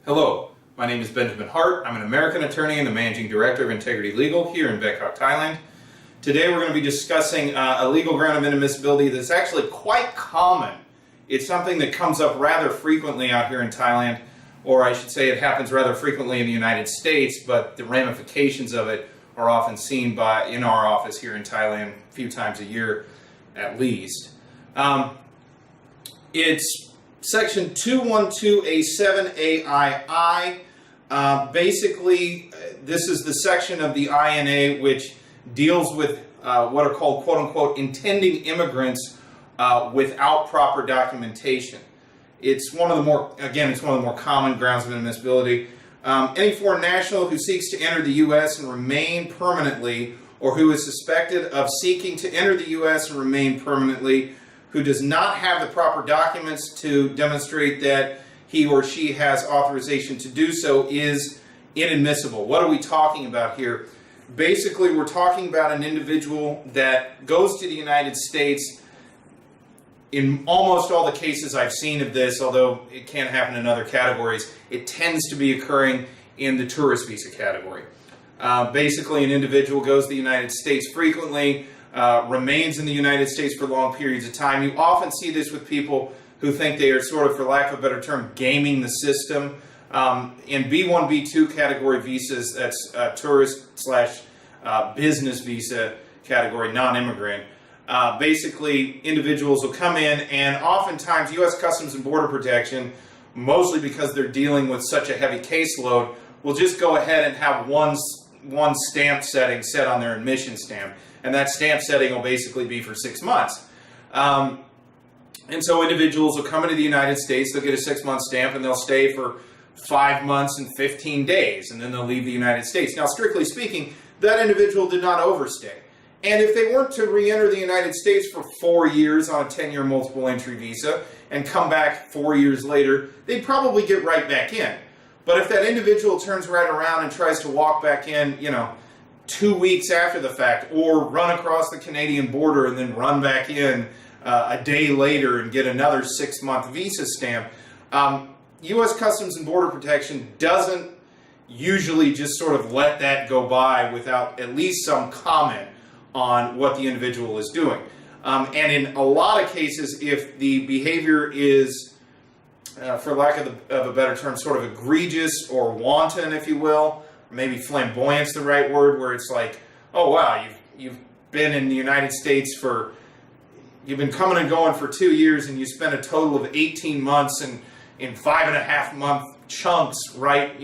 Hello, my name is Benjamin Hart. I'm an American attorney and the Managing Director of Integrity Legal here in Bangkok, Thailand. Today we're going to be discussing a legal ground of inadmissibility that's actually quite common. It's something that comes up rather frequently out here in Thailand, or I should say it happens rather frequently in the United States, but the ramifications of it are often seen in our office here in Thailand a few times a year at least. It's Section 212A7AII. Basically, this is the section of the INA which deals with what are called quote-unquote intending immigrants without proper documentation. It's one of the more common grounds of inadmissibility. Any foreign national who seeks to enter the U.S. and remain permanently, or who is suspected of seeking to enter the U.S. and remain permanently, who does not have the proper documents to demonstrate that he or she has authorization to do so, is inadmissible. What are we talking about here? Basically, we're talking about an individual that goes to the United States. In almost all the cases I've seen of this, although it can happen in other categories, it tends to be occurring in the tourist visa category. Basically, an individual goes to the United States frequently, remains in the United States for long periods of time. You often see this with people who think they are sort of, for lack of a better term, gaming the system. In B1, B2 category visas, that's tourist/business visa category, non-immigrant. Basically, individuals will come in, and oftentimes U.S. Customs and Border Protection, mostly because they're dealing with such a heavy caseload, will just go ahead and have one stamp setting set on their admission stamp. And that stamp setting will basically be for 6 months. And so individuals will come into the United States, they'll get a 6-month stamp, and they'll stay for 5 months and 15 days, and then they'll leave the United States. Now, strictly speaking, that individual did not overstay. And if they weren't to re-enter the United States for 4 years on a 10-year multiple entry visa and come back 4 years later, they'd probably get right back in. But if that individual turns right around and tries to walk back in, 2 weeks after the fact, or run across the Canadian border and then run back in a day later and get another 6-month visa stamp, U.S. Customs and Border Protection doesn't usually just sort of let that go by without at least some comment on what the individual is doing. And in a lot of cases, if the behavior is, for lack of a better term, sort of egregious or wanton, if you will, maybe flamboyant's the right word, where it's like, oh wow, you've been in the United States you've been coming and going for 2 years, and you spent a total of 18 months in 5.5-month chunks, right,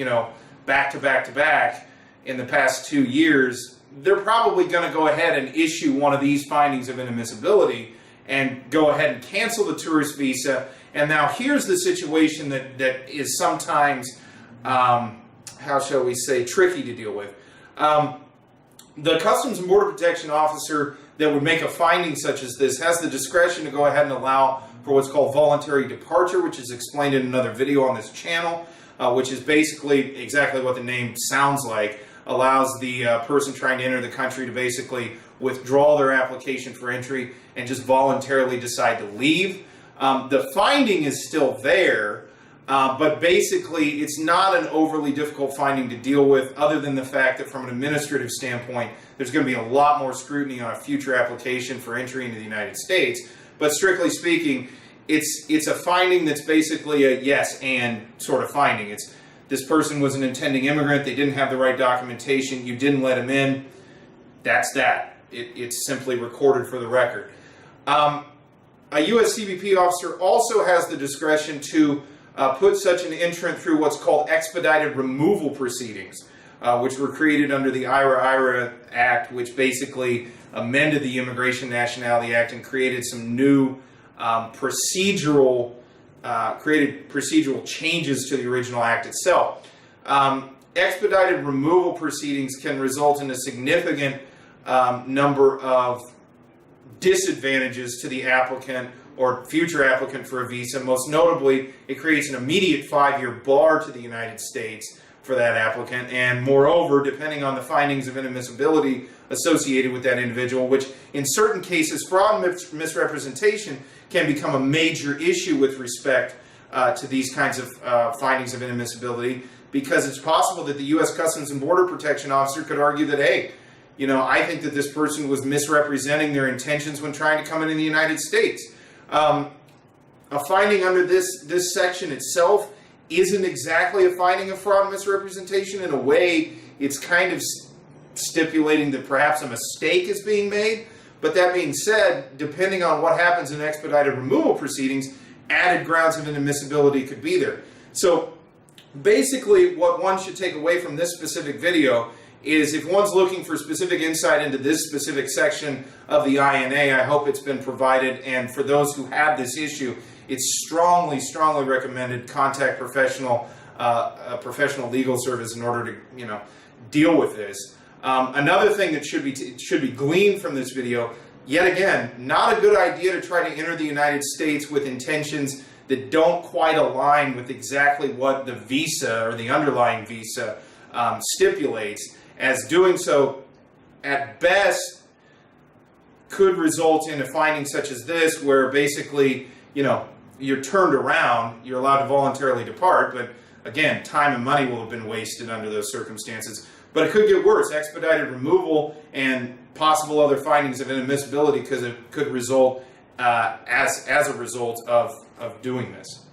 back to back to back in the past 2 years, they're probably going to go ahead and issue one of these findings of inadmissibility and go ahead and cancel the tourist visa. And now here's the situation that is sometimes, how shall we say, tricky to deal with. The Customs and Border Protection officer that would make a finding such as this has the discretion to go ahead and allow for what's called voluntary departure, which is explained in another video on this channel, which is basically exactly what the name sounds like. Allows the person trying to enter the country to basically withdraw their application for entry and just voluntarily decide to leave. The finding is still there, but basically it's not an overly difficult finding to deal with, other than the fact that from an administrative standpoint, there's going to be a lot more scrutiny on a future application for entry into the United States. But strictly speaking, it's a finding that's basically a yes and sort of finding. It's this person was an intending immigrant, they didn't have the right documentation, you didn't let him in, that's that. It's simply recorded for the record. A U.S. CBP officer also has the discretion to put such an entrant through what's called expedited removal proceedings, which were created under the IRA Act, which basically amended the Immigration Nationality Act and created some new procedural changes to the original act itself. Expedited removal proceedings can result in a significant number of disadvantages to the applicant or future applicant for a visa. Most notably, it creates an immediate 5-year bar to the United States for that applicant, and moreover, depending on the findings of inadmissibility associated with that individual, which in certain cases, fraud and misrepresentation can become a major issue with respect to these kinds of findings of inadmissibility, because it's possible that the U.S. Customs and Border Protection officer could argue that, hey, you know, I think that this person was misrepresenting their intentions when trying to come into the United States. A finding under this section itself isn't exactly a finding of fraud and misrepresentation. In a way, it's kind of stipulating that perhaps a mistake is being made. But that being said, depending on what happens in expedited removal proceedings, added grounds of inadmissibility could be there. So basically, what one should take away from this specific video is, if one's looking for specific insight into this specific section of the INA, I hope it's been provided. And for those who have this issue, it's strongly, strongly recommended contact a professional legal service in order to, you know, deal with this. Another thing that should be gleaned from this video, yet again, not a good idea to try to enter the United States with intentions that don't quite align with exactly what the visa or the underlying visa stipulates, as doing so at best could result in a finding such as this, where basically, you know, you're turned around, you're allowed to voluntarily depart, but again, time and money will have been wasted under those circumstances. But it could get worse. Expedited removal and possible other findings of inadmissibility, because it could result as a result of doing this.